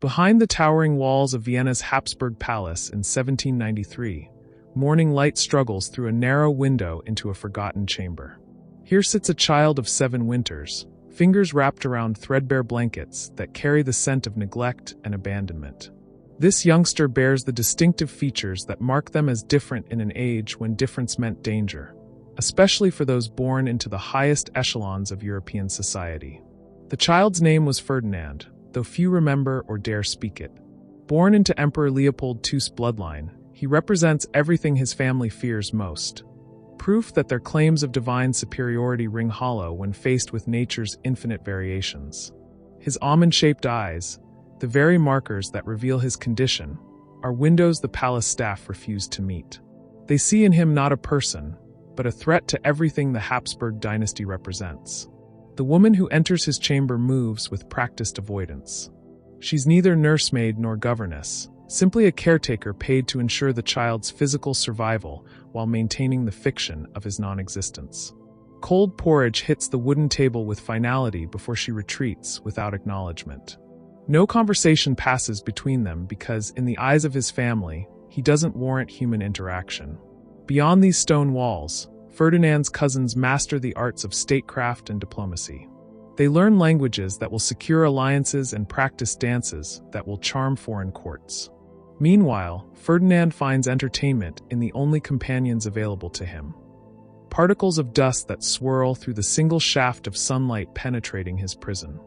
Behind the towering walls of Vienna's Habsburg Palace in 1793, morning light struggles through a narrow window into a forgotten chamber. Here sits a child of 7 winters, fingers wrapped around threadbare blankets that carry the scent of neglect and abandonment. This youngster bears the distinctive features that mark them as different in an age when difference meant danger, especially for those born into the highest echelons of European society. The child's name was Ferdinand, though few remember or dare speak it. Born into Emperor Leopold II's bloodline, he represents everything his family fears most. Proof that their claims of divine superiority ring hollow when faced with nature's infinite variations. His almond-shaped eyes, the very markers that reveal his condition, are windows the palace staff refuse to meet. They see in him not a person, but a threat to everything the Habsburg dynasty represents. The woman who enters his chamber moves with practiced avoidance. She's neither nursemaid nor governess, simply a caretaker paid to ensure the child's physical survival while maintaining the fiction of his non-existence. Cold porridge hits the wooden table with finality before she retreats without acknowledgement. No conversation passes between them because, in the eyes of his family, he doesn't warrant human interaction. Beyond these stone walls, Ferdinand's cousins master the arts of statecraft and diplomacy. They learn languages that will secure alliances and practice dances that will charm foreign courts. Meanwhile, Ferdinand finds entertainment in the only companions available to him. Particles of dust that swirl through the single shaft of sunlight penetrating his prison.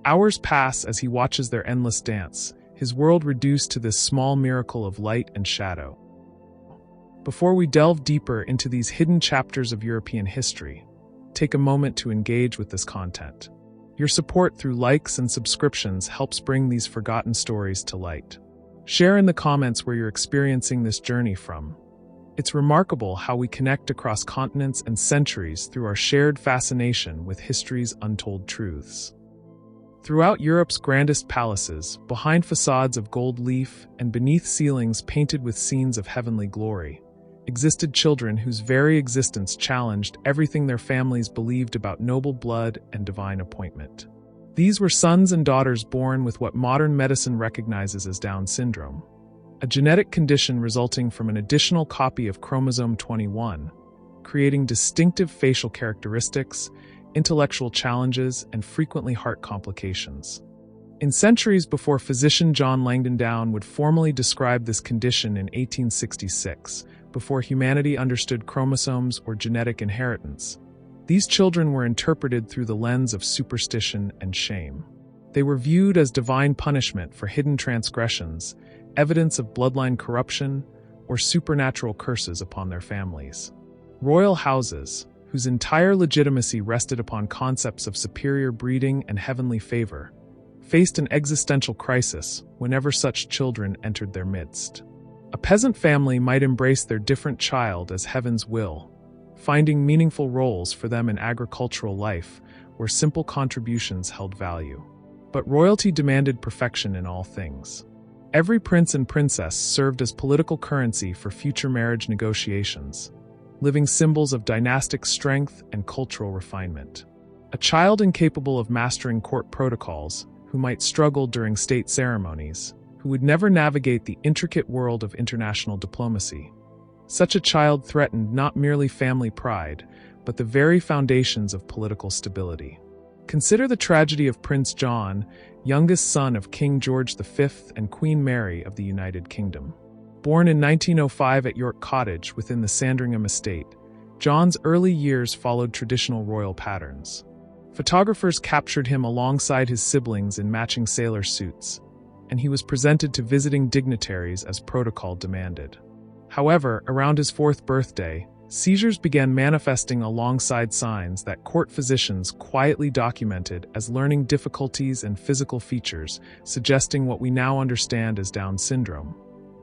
Hours pass as he watches their endless dance, his world reduced to this small miracle of light and shadow. Before we delve deeper into these hidden chapters of European history, take a moment to engage with this content. Your support through likes and subscriptions helps bring these forgotten stories to light. Share in the comments where you're experiencing this journey from. It's remarkable how we connect across continents and centuries through our shared fascination with history's untold truths. Throughout Europe's grandest palaces, behind facades of gold leaf and beneath ceilings painted with scenes of heavenly glory, existed children whose very existence challenged everything their families believed about noble blood and divine appointment. These were sons and daughters born with what modern medicine recognizes as Down syndrome, a genetic condition resulting from an additional copy of chromosome 21, creating distinctive facial characteristics, intellectual challenges, and frequently heart complications. In centuries before physician John Langdon Down would formally describe this condition in 1866, before humanity understood chromosomes or genetic inheritance, these children were interpreted through the lens of superstition and shame. They were viewed as divine punishment for hidden transgressions, evidence of bloodline corruption, or supernatural curses upon their families. Royal houses, whose entire legitimacy rested upon concepts of superior breeding and heavenly favor, faced an existential crisis whenever such children entered their midst. A peasant family might embrace their different child as heaven's will, finding meaningful roles for them in agricultural life where simple contributions held value. But royalty demanded perfection in all things. Every prince and princess served as political currency for future marriage negotiations, living symbols of dynastic strength and cultural refinement. A child incapable of mastering court protocols, who might struggle during state ceremonies, who would never navigate the intricate world of international diplomacy. Such a child threatened not merely family pride, but the very foundations of political stability. Consider the tragedy of Prince John, youngest son of King George V and Queen Mary of the United Kingdom. Born in 1905 at York Cottage within the Sandringham estate, John's early years followed traditional royal patterns. Photographers captured him alongside his siblings in matching sailor suits, and he was presented to visiting dignitaries as protocol demanded. However, around his 4th birthday, seizures began manifesting alongside signs that court physicians quietly documented as learning difficulties and physical features, suggesting what we now understand as Down syndrome,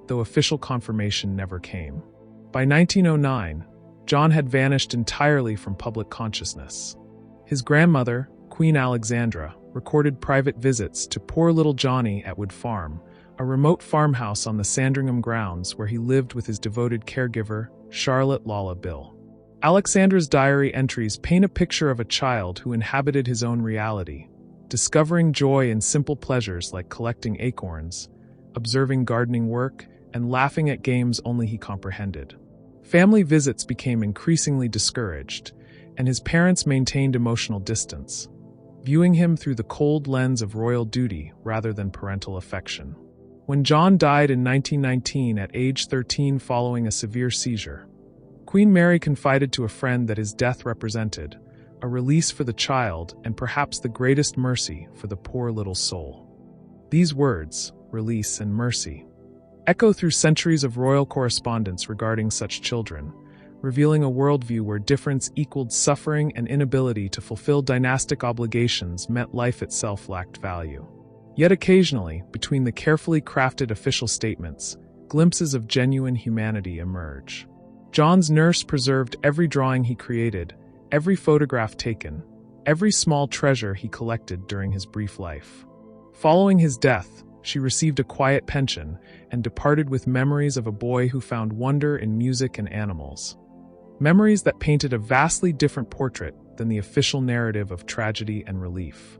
though official confirmation never came. By 1909, John had vanished entirely from public consciousness. His grandmother, Queen Alexandra, recorded private visits to poor little Johnny at Wood Farm, a remote farmhouse on the Sandringham grounds where he lived with his devoted caregiver, Charlotte Lalla Bill. Alexandra's diary entries paint a picture of a child who inhabited his own reality, discovering joy in simple pleasures like collecting acorns, observing gardening work, and laughing at games only he comprehended. Family visits became increasingly discouraged, and his parents maintained emotional distance, viewing him through the cold lens of royal duty rather than parental affection. When John died in 1919 at age 13 following a severe seizure, Queen Mary confided to a friend that his death represented a release for the child and perhaps the greatest mercy for the poor little soul. These words, release and mercy, echo through centuries of royal correspondence regarding such children, revealing a worldview where difference equaled suffering and inability to fulfill dynastic obligations meant life itself lacked value. Yet occasionally, between the carefully crafted official statements, glimpses of genuine humanity emerge. John's nurse preserved every drawing he created, every photograph taken, every small treasure he collected during his brief life. Following his death, she received a quiet pension and departed with memories of a boy who found wonder in music and animals. Memories that painted a vastly different portrait than the official narrative of tragedy and relief.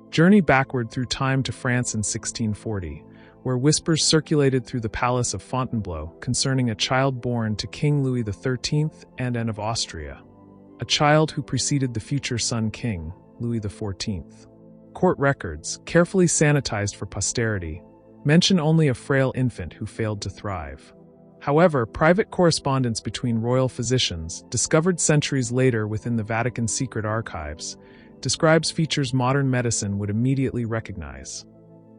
Journey backward through time to France in 1640, where whispers circulated through the palace of Fontainebleau concerning a child born to King Louis XIII and Anne of Austria, a child who preceded the future Sun King, Louis XIV. Court records, carefully sanitized for posterity, mention only a frail infant who failed to thrive. However, private correspondence between royal physicians, discovered centuries later within the Vatican secret archives, describes features modern medicine would immediately recognize: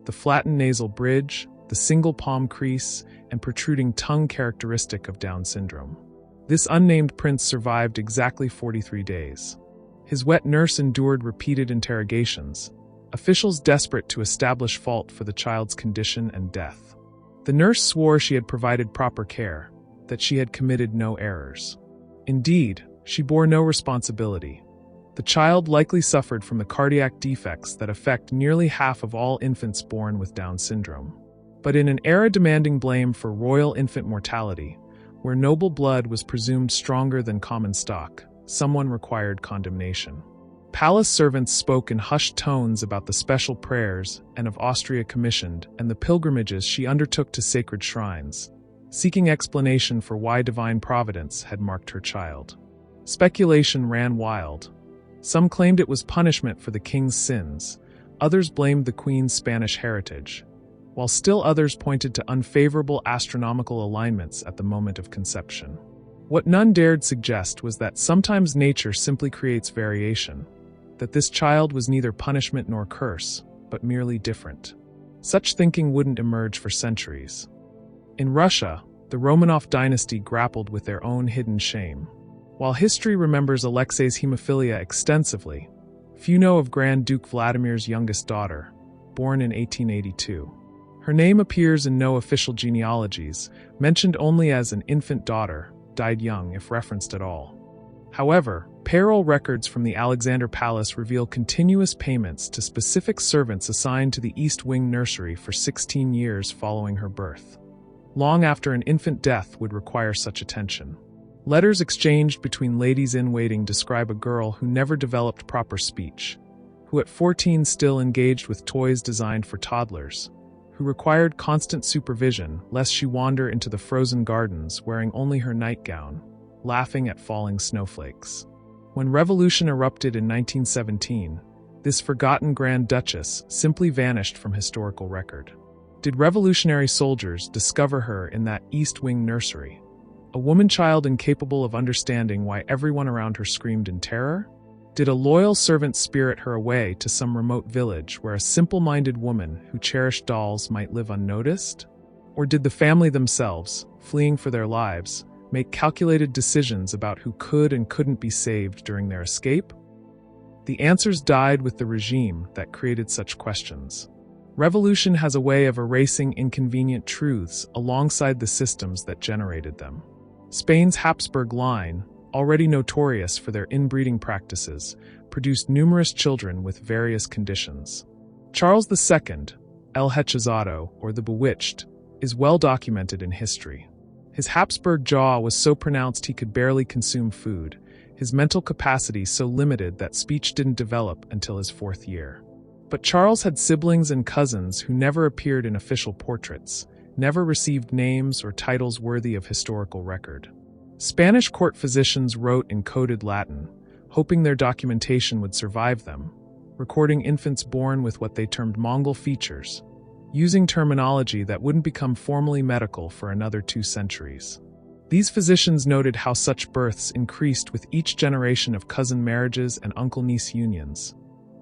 the flattened nasal bridge, the single palm crease, and protruding tongue characteristic of Down syndrome. This unnamed prince survived exactly 43 days. His wet nurse endured repeated interrogations, officials desperate to establish fault for the child's condition and death. The nurse swore she had provided proper care, that she had committed no errors. Indeed, she bore no responsibility. The child likely suffered from the cardiac defects that affect nearly half of all infants born with Down syndrome. But in an era demanding blame for royal infant mortality, where noble blood was presumed stronger than common stock, someone required condemnation. Palace servants spoke in hushed tones about the special prayers Anne of Austria commissioned and the pilgrimages she undertook to sacred shrines, seeking explanation for why divine providence had marked her child. Speculation ran wild. Some claimed it was punishment for the king's sins, others blamed the queen's Spanish heritage, while still others pointed to unfavorable astronomical alignments at the moment of conception. What none dared suggest was that sometimes nature simply creates variation, that this child was neither punishment nor curse, but merely different. Such thinking wouldn't emerge for centuries. In Russia, the Romanov dynasty grappled with their own hidden shame. While history remembers Alexei's hemophilia extensively, few know of Grand Duke Vladimir's youngest daughter, born in 1882. Her name appears in no official genealogies, mentioned only as an infant daughter, died young if referenced at all. However, payroll records from the Alexander Palace reveal continuous payments to specific servants assigned to the East Wing nursery for 16 years following her birth, long after an infant death would require such attention. Letters exchanged between ladies-in-waiting describe a girl who never developed proper speech, who at 14 still engaged with toys designed for toddlers, who required constant supervision lest she wander into the frozen gardens wearing only her nightgown, laughing at falling snowflakes. When revolution erupted in 1917, this forgotten Grand Duchess simply vanished from historical record. Did revolutionary soldiers discover her in that East Wing nursery? A woman-child incapable of understanding why everyone around her screamed in terror? Did a loyal servant spirit her away to some remote village where a simple-minded woman who cherished dolls might live unnoticed? Or did the family themselves, fleeing for their lives, make calculated decisions about who could and couldn't be saved during their escape? The answers died with the regime that created such questions. Revolution has a way of erasing inconvenient truths alongside the systems that generated them. Spain's Habsburg line, already notorious for their inbreeding practices, produced numerous children with various conditions. Charles II, El Hechizado, or the Bewitched, is well documented in history. His Habsburg jaw was so pronounced he could barely consume food, his mental capacity so limited that speech didn't develop until his 4th year. But Charles had siblings and cousins who never appeared in official portraits, never received names or titles worthy of historical record. Spanish court physicians wrote in coded Latin, hoping their documentation would survive them, recording infants born with what they termed Mongol features, using terminology that wouldn't become formally medical for another 2 centuries. These physicians noted how such births increased with each generation of cousin marriages and uncle-niece unions,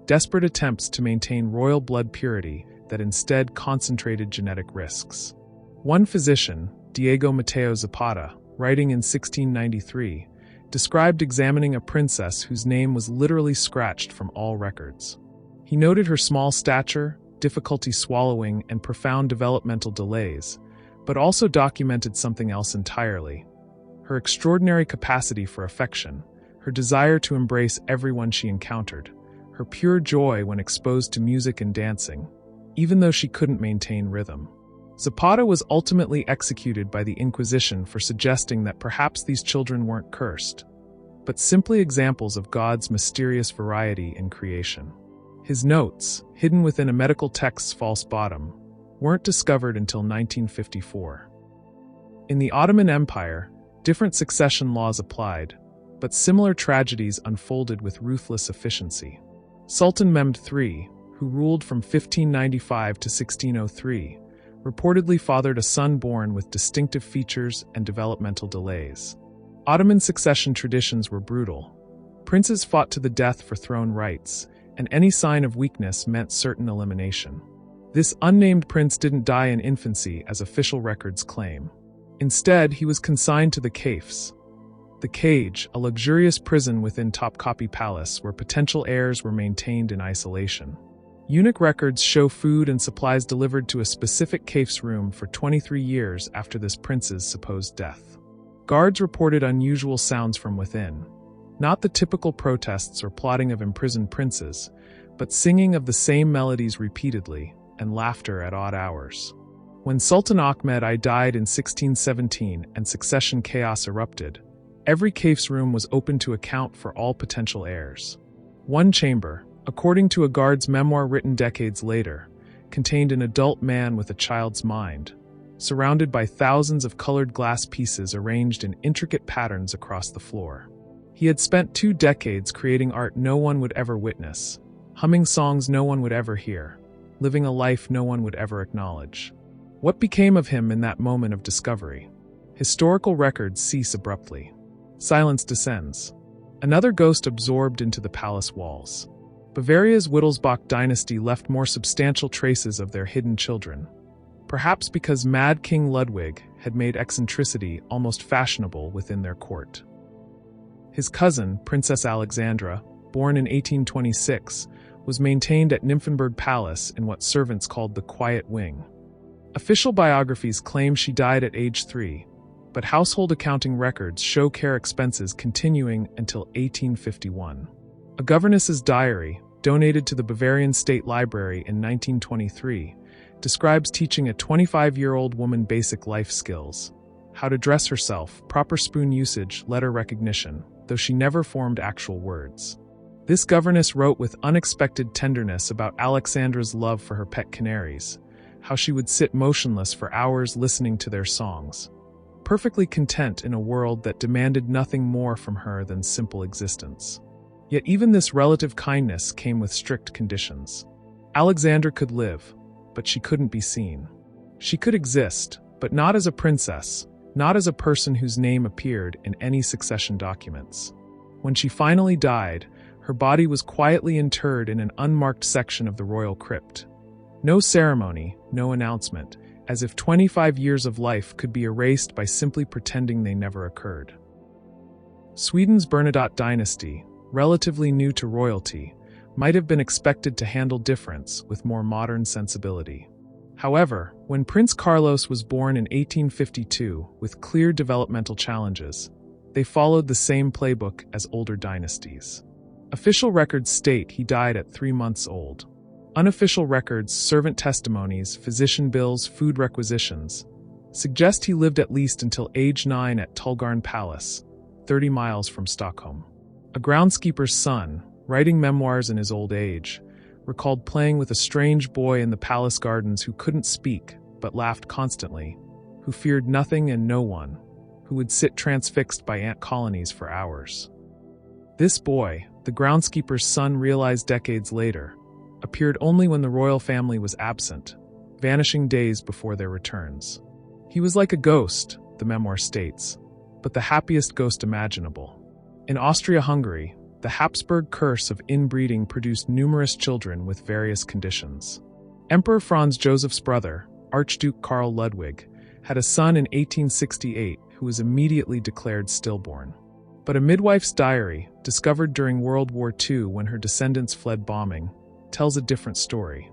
desperate attempts to maintain royal blood purity that instead concentrated genetic risks. One physician, Diego Mateo Zapata, writing in 1693, described examining a princess whose name was literally scratched from all records. He noted her small stature, difficulty swallowing, and profound developmental delays, but also documented something else entirely: her extraordinary capacity for affection, her desire to embrace everyone she encountered, her pure joy when exposed to music and dancing, even though she couldn't maintain rhythm. Zapata was ultimately executed by the Inquisition for suggesting that perhaps these children weren't cursed, but simply examples of God's mysterious variety in creation. His notes, hidden within a medical text's false bottom, weren't discovered until 1954. In the Ottoman Empire, different succession laws applied, but similar tragedies unfolded with ruthless efficiency. Sultan Mehmed III, who ruled from 1595 to 1603, reportedly fathered a son born with distinctive features and developmental delays. Ottoman succession traditions were brutal. Princes fought to the death for throne rights, and any sign of weakness meant certain elimination. This unnamed prince didn't die in infancy as official records claim. Instead, he was consigned to the Caifs, the cage, a luxurious prison within Topkapi Palace where potential heirs were maintained in isolation. Eunuch records show food and supplies delivered to a specific Caif's room for 23 years after this prince's supposed death. Guards reported unusual sounds from within, not the typical protests or plotting of imprisoned princes, but singing of the same melodies repeatedly, and laughter at odd hours. When Sultan Ahmed I died in 1617 and succession chaos erupted, every Caif's room was open to account for all potential heirs. One chamber, according to a guard's memoir written decades later, contained an adult man with a child's mind, surrounded by thousands of colored glass pieces arranged in intricate patterns across the floor. He had spent 2 decades creating art no one would ever witness, humming songs no one would ever hear, living a life no one would ever acknowledge. What became of him in that moment of discovery? Historical records cease abruptly. Silence descends. Another ghost absorbed into the palace walls. Bavaria's Wittelsbach dynasty left more substantial traces of their hidden children, perhaps because Mad King Ludwig had made eccentricity almost fashionable within their court. His cousin, Princess Alexandra, born in 1826, was maintained at Nymphenburg Palace in what servants called the Quiet Wing. Official biographies claim she died at age 3, but household accounting records show care expenses continuing until 1851. A governess's diary, donated to the Bavarian State Library in 1923, describes teaching a 25-year-old woman basic life skills: how to dress herself, proper spoon usage, letter recognition, though she never formed actual words. This governess wrote with unexpected tenderness about Alexandra's love for her pet canaries, how she would sit motionless for hours listening to their songs, perfectly content in a world that demanded nothing more from her than simple existence. Yet even this relative kindness came with strict conditions. Alexandra could live, but she couldn't be seen. She could exist, but not as a princess, not as a person whose name appeared in any succession documents. When she finally died, her body was quietly interred in an unmarked section of the royal crypt. No ceremony, no announcement, as if 25 years of life could be erased by simply pretending they never occurred. Sweden's Bernadotte dynasty, relatively new to royalty, might have been expected to handle difference with more modern sensibility. However, when Prince Carlos was born in 1852 with clear developmental challenges, they followed the same playbook as older dynasties. Official records state he died at 3 months old. Unofficial records, servant testimonies, physician bills, food requisitions suggest he lived at least until age 9 at Tullgarn Palace, 30 miles from Stockholm. A groundskeeper's son, writing memoirs in his old age, recalled playing with a strange boy in the palace gardens who couldn't speak but laughed constantly, who feared nothing and no one, who would sit transfixed by ant colonies for hours. This boy, the groundskeeper's son realized decades later, appeared only when the royal family was absent, vanishing days before their returns. He was like a ghost, the memoir states, but the happiest ghost imaginable. In Austria-Hungary, the Habsburg curse of inbreeding produced numerous children with various conditions. Emperor Franz Joseph's brother, Archduke Karl Ludwig, had a son in 1868 who was immediately declared stillborn. But a midwife's diary, discovered during World War II when her descendants fled bombing, tells a different story.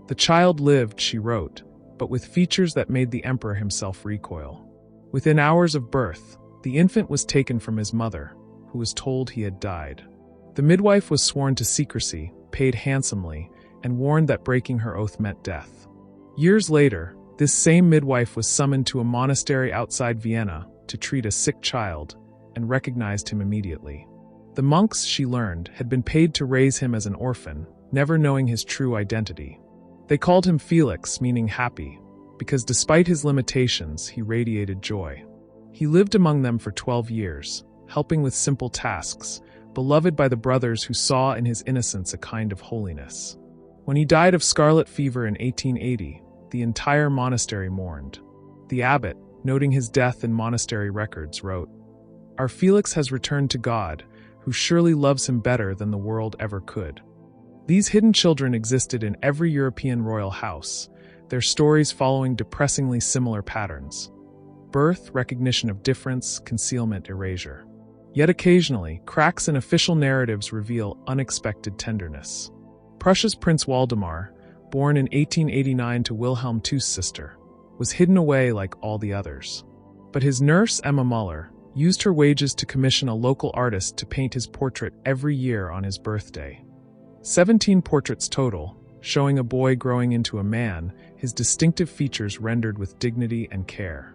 The child lived, she wrote, but with features that made the emperor himself recoil. Within hours of birth, the infant was taken from his mother, who was told he had died. The midwife was sworn to secrecy, paid handsomely, and warned that breaking her oath meant death. Years later, this same midwife was summoned to a monastery outside Vienna to treat a sick child, and recognized him immediately. The monks, she learned, had been paid to raise him as an orphan, never knowing his true identity. They called him Felix, meaning happy, because despite his limitations, he radiated joy. He lived among them for 12 years, helping with simple tasks, beloved by the brothers who saw in his innocence a kind of holiness. When he died of scarlet fever in 1880, the entire monastery mourned. The abbot, noting his death in monastery records, wrote, "Our Felix has returned to God, who surely loves him better than the world ever could." These hidden children existed in every European royal house, their stories following depressingly similar patterns: birth, recognition of difference, concealment, erasure. Yet occasionally, cracks in official narratives reveal unexpected tenderness. Prussia's Prince Waldemar, born in 1889 to Wilhelm II's sister, was hidden away like all the others. But his nurse, Emma Muller, used her wages to commission a local artist to paint his portrait every year on his birthday. 17 portraits total, showing a boy growing into a man, his distinctive features rendered with dignity and care.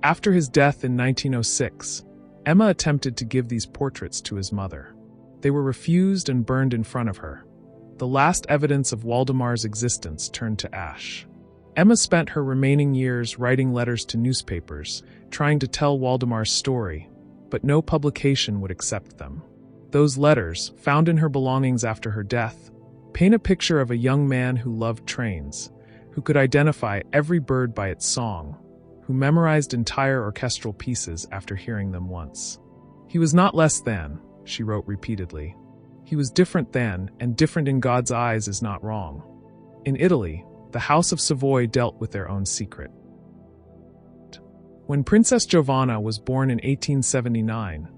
After his death in 1906, Emma attempted to give these portraits to his mother. They were refused and burned in front of her. The last evidence of Waldemar's existence turned to ash. Emma spent her remaining years writing letters to newspapers, trying to tell Waldemar's story, but no publication would accept them. Those letters, found in her belongings after her death, paint a picture of a young man who loved trains, who could identify every bird by its song, who memorized entire orchestral pieces after hearing them once. He was not less than, she wrote repeatedly. He was different than, and different in God's eyes is not wrong. In Italy, the House of Savoy dealt with their own secret. When Princess Giovanna was born in 1879,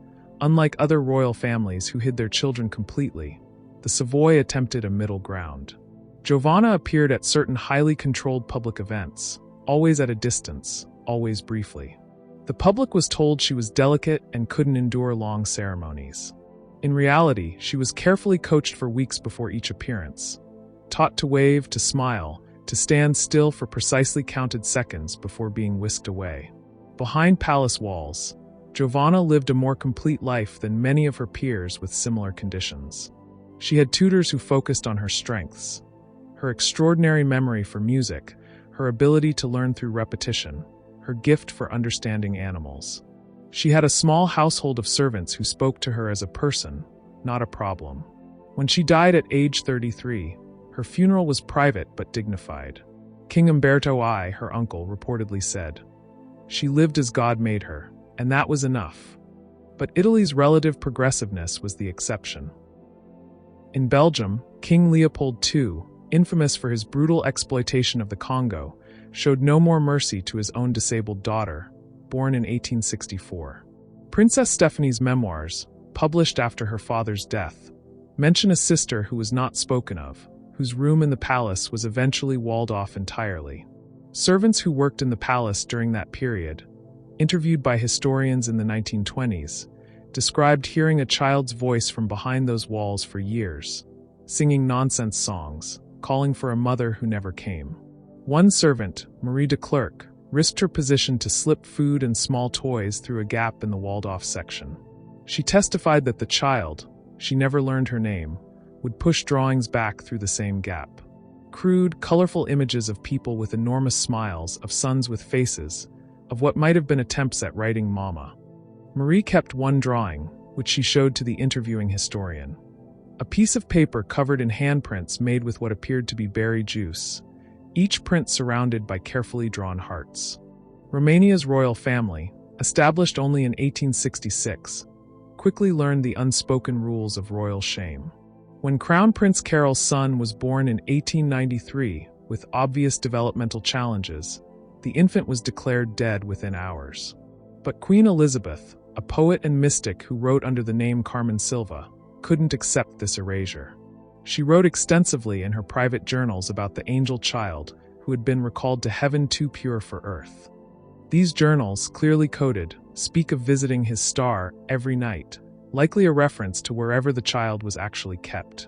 unlike other royal families who hid their children completely, the Savoy attempted a middle ground. Giovanna appeared at certain highly controlled public events, always at a distance, always briefly. The public was told she was delicate and couldn't endure long ceremonies. In reality, she was carefully coached for weeks before each appearance, taught to wave, to smile, to stand still for precisely counted seconds before being whisked away. Behind palace walls, Giovanna lived a more complete life than many of her peers with similar conditions. She had tutors who focused on her strengths: her extraordinary memory for music, her ability to learn through repetition, her gift for understanding animals. She had a small household of servants who spoke to her as a person, not a problem. When she died at age 33, her funeral was private but dignified. King Umberto I, her uncle, reportedly said, "She lived as God made her, and that was enough." But Italy's relative progressiveness was the exception. In Belgium, King Leopold II, infamous for his brutal exploitation of the Congo, showed no more mercy to his own disabled daughter, born in 1864. Princess Stephanie's memoirs, published after her father's death, mention a sister who was not spoken of, whose room in the palace was eventually walled off entirely. Servants who worked in the palace during that period, interviewed by historians in the 1920s, described hearing a child's voice from behind those walls for years, singing nonsense songs, calling for a mother who never came. One servant, Marie de Klerk, risked her position to slip food and small toys through a gap in the walled-off section. She testified that the child, she never learned her name, would push drawings back through the same gap. Crude, colorful images of people with enormous smiles, of sons with faces, of what might have been attempts at writing Mama. Marie kept one drawing, which she showed to the interviewing historian. A piece of paper covered in handprints made with what appeared to be berry juice, each print surrounded by carefully drawn hearts. Romania's royal family, established only in 1866, quickly learned the unspoken rules of royal shame. When Crown Prince Carol's son was born in 1893, with obvious developmental challenges, the infant was declared dead within hours. But Queen Elizabeth, a poet and mystic who wrote under the name Carmen Sylva, couldn't accept this erasure. She wrote extensively in her private journals about the angel child who had been recalled to heaven too pure for earth. These journals, clearly coded, speak of visiting his star every night, likely a reference to wherever the child was actually kept.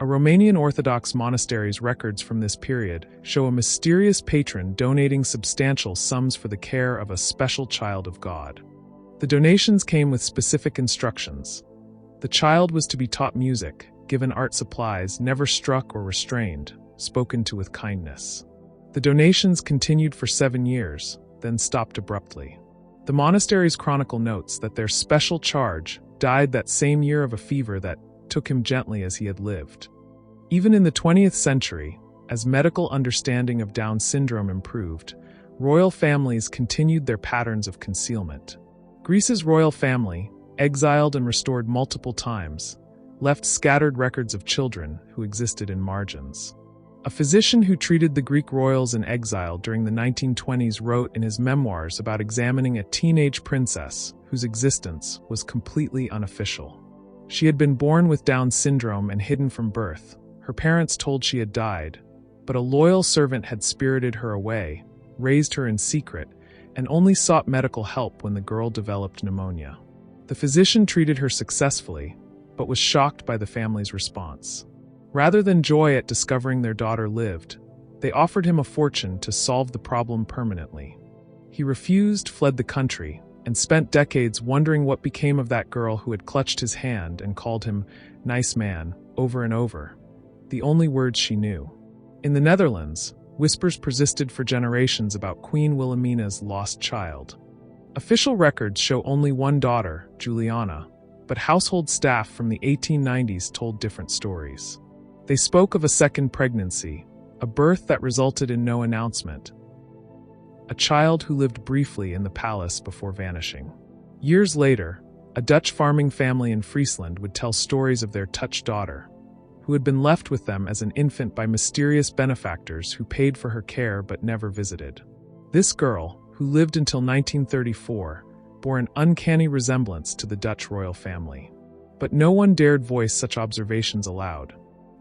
A Romanian Orthodox monastery's records from this period show a mysterious patron donating substantial sums for the care of a special child of God. The donations came with specific instructions. The child was to be taught music, given art supplies, never struck or restrained, spoken to with kindness. The donations continued for 7 years, then stopped abruptly. The monastery's chronicle notes that their special charge died that same year of a fever that took him gently as he had lived. Even in the 20th century, as medical understanding of Down syndrome improved, royal families continued their patterns of concealment. Greece's royal family, exiled and restored multiple times, left scattered records of children who existed in margins. A physician who treated the Greek royals in exile during the 1920s wrote in his memoirs about examining a teenage princess whose existence was completely unofficial. She had been born with Down syndrome and hidden from birth. Her parents told she had died, but a loyal servant had spirited her away, raised her in secret, and only sought medical help when the girl developed pneumonia. The physician treated her successfully, but was shocked by the family's response. Rather than joy at discovering their daughter lived, they offered him a fortune to solve the problem permanently. He refused, fled the country, and spent decades wondering what became of that girl who had clutched his hand and called him "nice man" over and over, the only words she knew. In the Netherlands, whispers persisted for generations about Queen Wilhelmina's lost child. Official records show only one daughter, Juliana, but household staff from the 1890s told different stories. They spoke of a second pregnancy, a birth that resulted in no announcement, a child who lived briefly in the palace before vanishing. Years later, a Dutch farming family in Friesland would tell stories of their touched daughter, who had been left with them as an infant by mysterious benefactors who paid for her care but never visited. This girl, who lived until 1934, bore an uncanny resemblance to the Dutch royal family. But no one dared voice such observations aloud.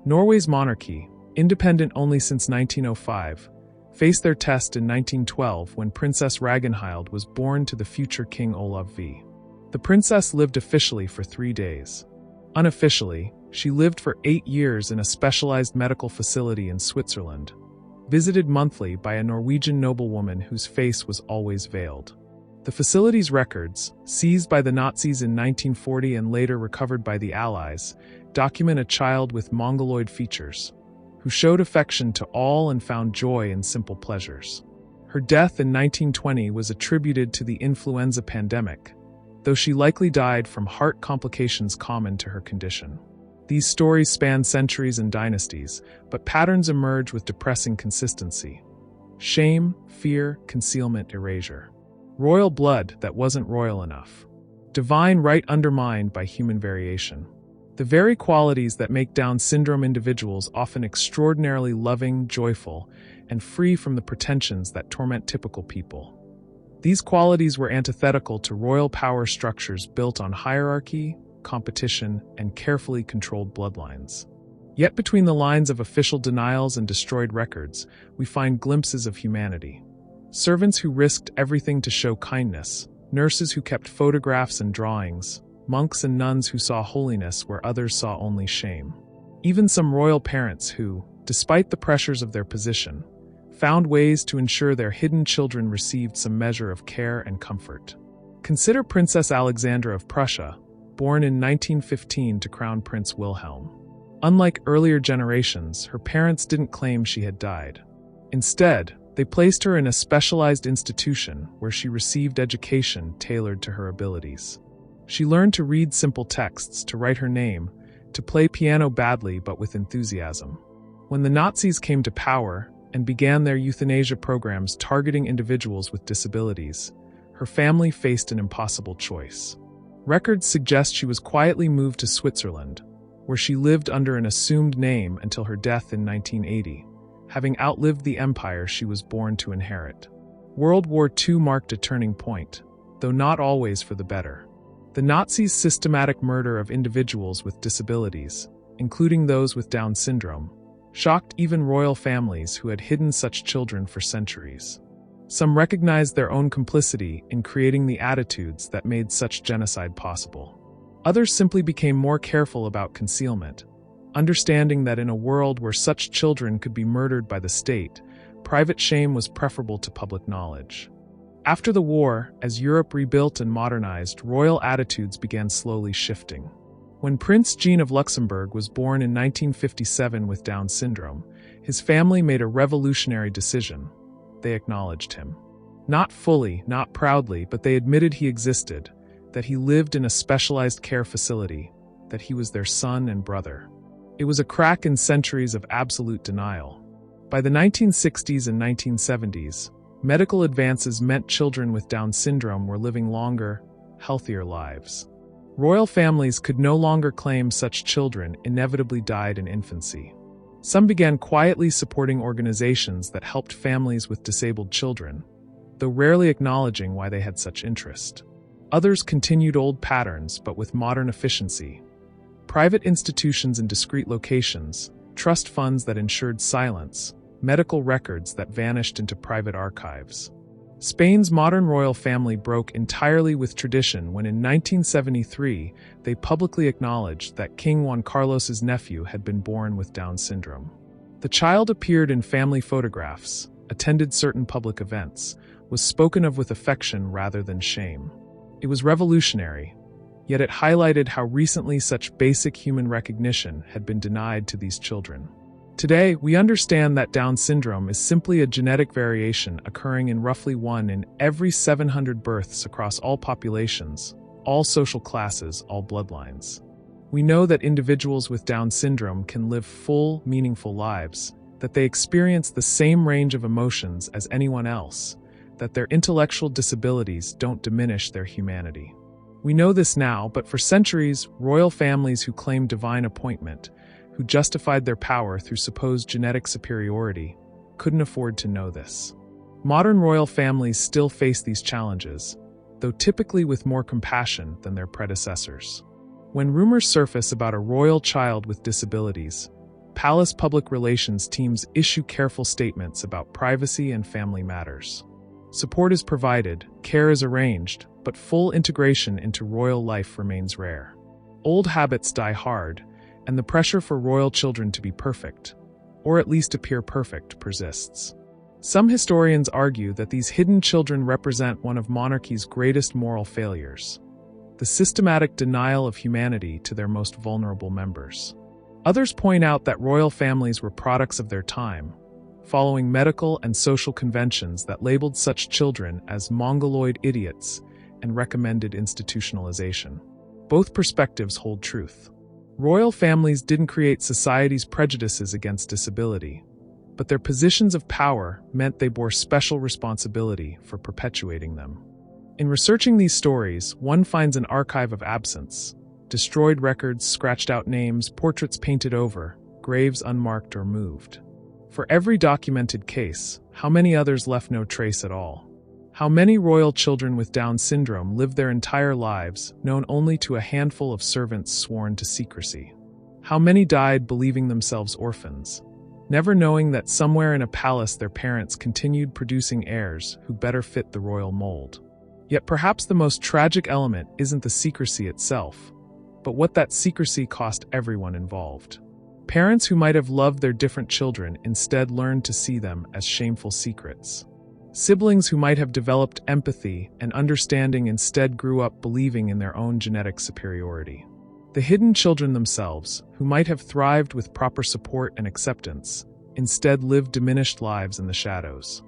Norway's monarchy, independent only since 1905, faced their test in 1912 when Princess Ragnhild was born to the future King Olav V. The princess lived officially for 3 days. Unofficially, she lived for 8 years in a specialized medical facility in Switzerland, visited monthly by a Norwegian noblewoman whose face was always veiled. The facility's records, seized by the Nazis in 1940 and later recovered by the Allies, document a child with mongoloid features, who showed affection to all and found joy in simple pleasures. Her death in 1920 was attributed to the influenza pandemic, though she likely died from heart complications common to her condition. These stories span centuries and dynasties, but patterns emerge with depressing consistency. Shame, fear, concealment, erasure. Royal blood that wasn't royal enough. Divine right undermined by human variation. The very qualities that make Down syndrome individuals often extraordinarily loving, joyful, and free from the pretensions that torment typical people. These qualities were antithetical to royal power structures built on hierarchy, competition, and carefully controlled bloodlines. Yet between the lines of official denials and destroyed records, we find glimpses of humanity. Servants who risked everything to show kindness, nurses who kept photographs and drawings, monks and nuns who saw holiness where others saw only shame. Even some royal parents who, despite the pressures of their position, found ways to ensure their hidden children received some measure of care and comfort. Consider Princess Alexandra of Prussia, born in 1915 to Crown Prince Wilhelm. Unlike earlier generations, her parents didn't claim she had died. Instead, they placed her in a specialized institution where she received education tailored to her abilities. She learned to read simple texts, to write her name, to play piano badly but with enthusiasm. When the Nazis came to power and began their euthanasia programs targeting individuals with disabilities, her family faced an impossible choice. Records suggest she was quietly moved to Switzerland, where she lived under an assumed name until her death in 1980, having outlived the empire she was born to inherit. World War II marked a turning point, though not always for the better. The Nazis' systematic murder of individuals with disabilities, including those with Down syndrome, shocked even royal families who had hidden such children for centuries. Some recognized their own complicity in creating the attitudes that made such genocide possible. Others simply became more careful about concealment, understanding that in a world where such children could be murdered by the state, private shame was preferable to public knowledge. After the war, as Europe rebuilt and modernized, royal attitudes began slowly shifting. When Prince Jean of Luxembourg was born in 1957 with Down syndrome, his family made a revolutionary decision. They acknowledged him. Not fully, not proudly, but they admitted he existed, that he lived in a specialized care facility, that he was their son and brother. It was a crack in centuries of absolute denial. By the 1960s and 1970s, medical advances meant children with Down syndrome were living longer, healthier lives. Royal families could no longer claim such children inevitably died in infancy. Some began quietly supporting organizations that helped families with disabled children, though rarely acknowledging why they had such interest. Others continued old patterns, but with modern efficiency. Private institutions in discreet locations, trust funds that ensured silence, medical records that vanished into private archives. Spain's modern royal family broke entirely with tradition when in 1973 they publicly acknowledged that King Juan Carlos's nephew had been born with Down syndrome. The child appeared in family photographs, attended certain public events, was spoken of with affection rather than shame. It was revolutionary, yet it highlighted how recently such basic human recognition had been denied to these children. Today, we understand that Down syndrome is simply a genetic variation occurring in roughly 1 in every 700 births across all populations, all social classes, all bloodlines. We know that individuals with Down syndrome can live full, meaningful lives, that they experience the same range of emotions as anyone else, that their intellectual disabilities don't diminish their humanity. We know this now, but for centuries, royal families who claimed divine appointment, who justified their power through supposed genetic superiority, couldn't afford to know this. Modern royal families still face these challenges, though typically with more compassion than their predecessors. When rumors surface about a royal child with disabilities, palace public relations teams issue careful statements about privacy and family matters. Support is provided, care is arranged, but full integration into royal life remains rare. Old habits die hard, and the pressure for royal children to be perfect, or at least appear perfect, persists. Some historians argue that these hidden children represent one of monarchy's greatest moral failures: the systematic denial of humanity to their most vulnerable members. Others point out that royal families were products of their time, following medical and social conventions that labeled such children as mongoloid idiots and recommended institutionalization. Both perspectives hold truth. Royal families didn't create society's prejudices against disability, but their positions of power meant they bore special responsibility for perpetuating them. In researching these stories, one finds an archive of absence: destroyed records, scratched out names, portraits painted over, graves unmarked or moved. For every documented case, how many others left no trace at all? How many royal children with Down syndrome lived their entire lives, known only to a handful of servants sworn to secrecy? How many died believing themselves orphans, never knowing that somewhere in a palace their parents continued producing heirs who better fit the royal mold? Yet perhaps the most tragic element isn't the secrecy itself, but what that secrecy cost everyone involved. Parents who might have loved their different children instead learned to see them as shameful secrets. Siblings who might have developed empathy and understanding instead grew up believing in their own genetic superiority. The hidden children themselves, who might have thrived with proper support and acceptance, instead lived diminished lives in the shadows.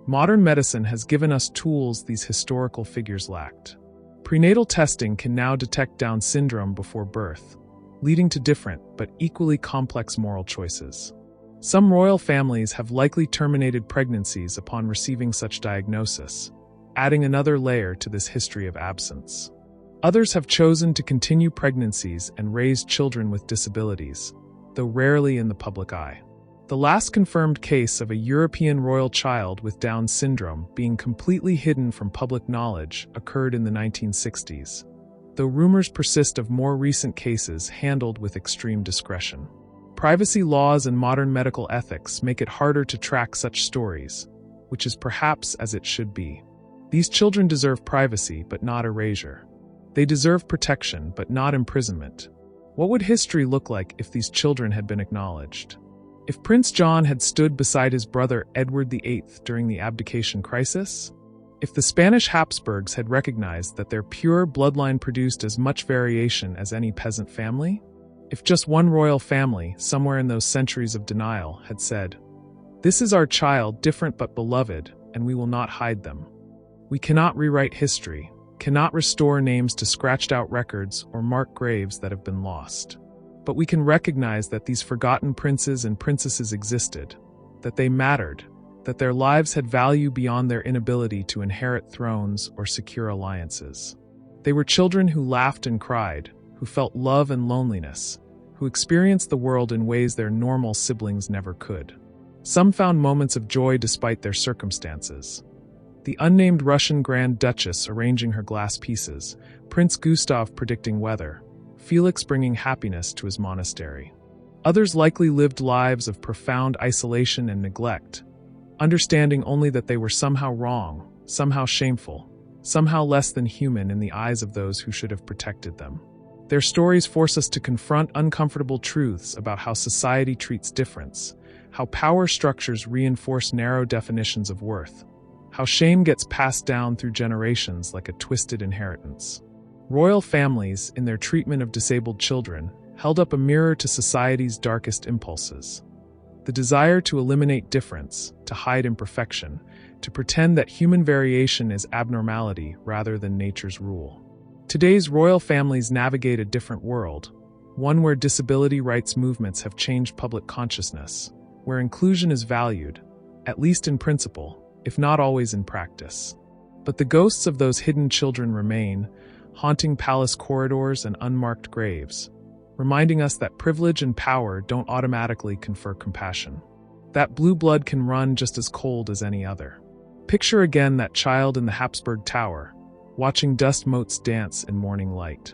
Modern medicine has given us tools these historical figures lacked. Prenatal testing can now detect Down syndrome before birth, leading to different but equally complex moral choices. Some royal families have likely terminated pregnancies upon receiving such diagnosis, adding another layer to this history of absence. Others have chosen to continue pregnancies and raise children with disabilities, though rarely in the public eye. The last confirmed case of a European royal child with Down syndrome being completely hidden from public knowledge occurred in the 1960s, though rumors persist of more recent cases handled with extreme discretion. Privacy laws and modern medical ethics make it harder to track such stories, which is perhaps as it should be. These children deserve privacy but not erasure. They deserve protection but not imprisonment. What would history look like if these children had been acknowledged? If Prince John had stood beside his brother Edward VIII during the abdication crisis? If the Spanish Habsburgs had recognized that their pure bloodline produced as much variation as any peasant family? If just one royal family, somewhere in those centuries of denial, had said, "This is our child, different but beloved, and we will not hide them." We cannot rewrite history, cannot restore names to scratched-out records or mark graves that have been lost. But we can recognize that these forgotten princes and princesses existed, that they mattered, that their lives had value beyond their inability to inherit thrones or secure alliances. They were children who laughed and cried, who felt love and loneliness, who experienced the world in ways their normal siblings never could. Some found moments of joy despite their circumstances. The unnamed Russian Grand Duchess arranging her glass pieces, Prince Gustav predicting weather, Felix bringing happiness to his monastery. Others likely lived lives of profound isolation and neglect, understanding only that they were somehow wrong, somehow shameful, somehow less than human in the eyes of those who should have protected them. Their stories force us to confront uncomfortable truths about how society treats difference, how power structures reinforce narrow definitions of worth, how shame gets passed down through generations like a twisted inheritance. Royal families, in their treatment of disabled children, held up a mirror to society's darkest impulses. The desire to eliminate difference, to hide imperfection, to pretend that human variation is abnormality rather than nature's rule. Today's royal families navigate a different world, one where disability rights movements have changed public consciousness, where inclusion is valued, at least in principle, if not always in practice. But the ghosts of those hidden children remain, haunting palace corridors and unmarked graves, reminding us that privilege and power don't automatically confer compassion. That blue blood can run just as cold as any other. Picture again that child in the Habsburg Tower, watching dust motes dance in morning light.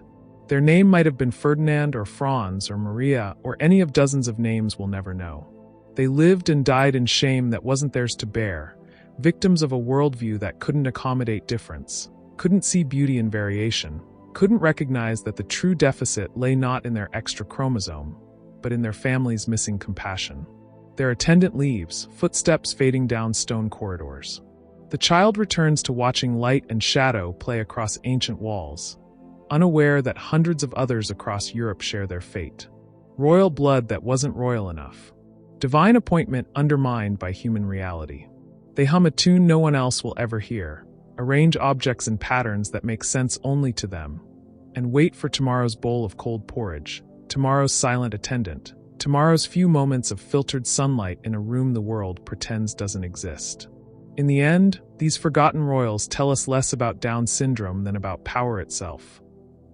Their name might have been Ferdinand or Franz or Maria or any of dozens of names we'll never know. They lived and died in shame that wasn't theirs to bear, victims of a worldview that couldn't accommodate difference, couldn't see beauty in variation, couldn't recognize that the true deficit lay not in their extra chromosome, but in their family's missing compassion. Their attendant leaves, footsteps fading down stone corridors. The child returns to watching light and shadow play across ancient walls, unaware that hundreds of others across Europe share their fate. Royal blood that wasn't royal enough. Divine appointment undermined by human reality. They hum a tune no one else will ever hear, arrange objects in patterns that make sense only to them, and wait for tomorrow's bowl of cold porridge, tomorrow's silent attendant, tomorrow's few moments of filtered sunlight in a room the world pretends doesn't exist. In the end, these forgotten royals tell us less about Down syndrome than about power itself.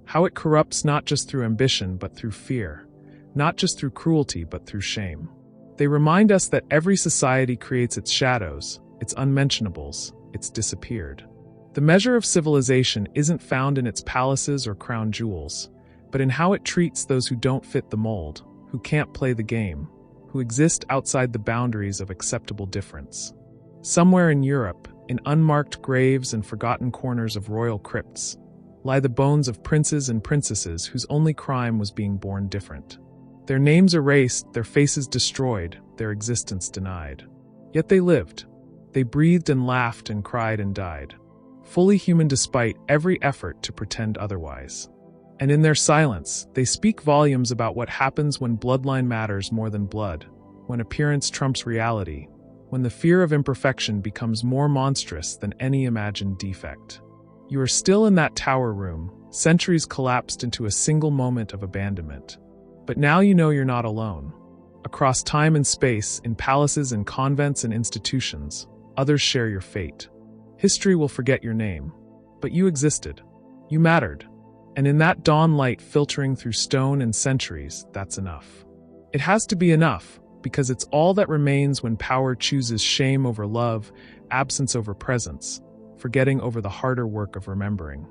How it corrupts not just through ambition but through fear, not just through cruelty but through shame. They remind us that every society creates its shadows, its unmentionables, its disappeared. The measure of civilization isn't found in its palaces or crown jewels, but in how it treats those who don't fit the mold, who can't play the game, who exist outside the boundaries of acceptable difference. Somewhere in Europe, in unmarked graves and forgotten corners of royal crypts, lie the bones of princes and princesses whose only crime was being born different. Their names erased, their faces destroyed, their existence denied. Yet they lived. They breathed and laughed and cried and died, fully human despite every effort to pretend otherwise. And in their silence, they speak volumes about what happens when bloodline matters more than blood, when appearance trumps reality, when the fear of imperfection becomes more monstrous than any imagined defect. You are still in that tower room, centuries collapsed into a single moment of abandonment. But now you know you're not alone. Across time and space, in palaces and convents and institutions, others share your fate. History will forget your name, but you existed. You mattered. And in that dawn light filtering through stone and centuries, that's enough. It has to be enough, because it's all that remains when power chooses shame over love, absence over presence, forgetting over the harder work of remembering.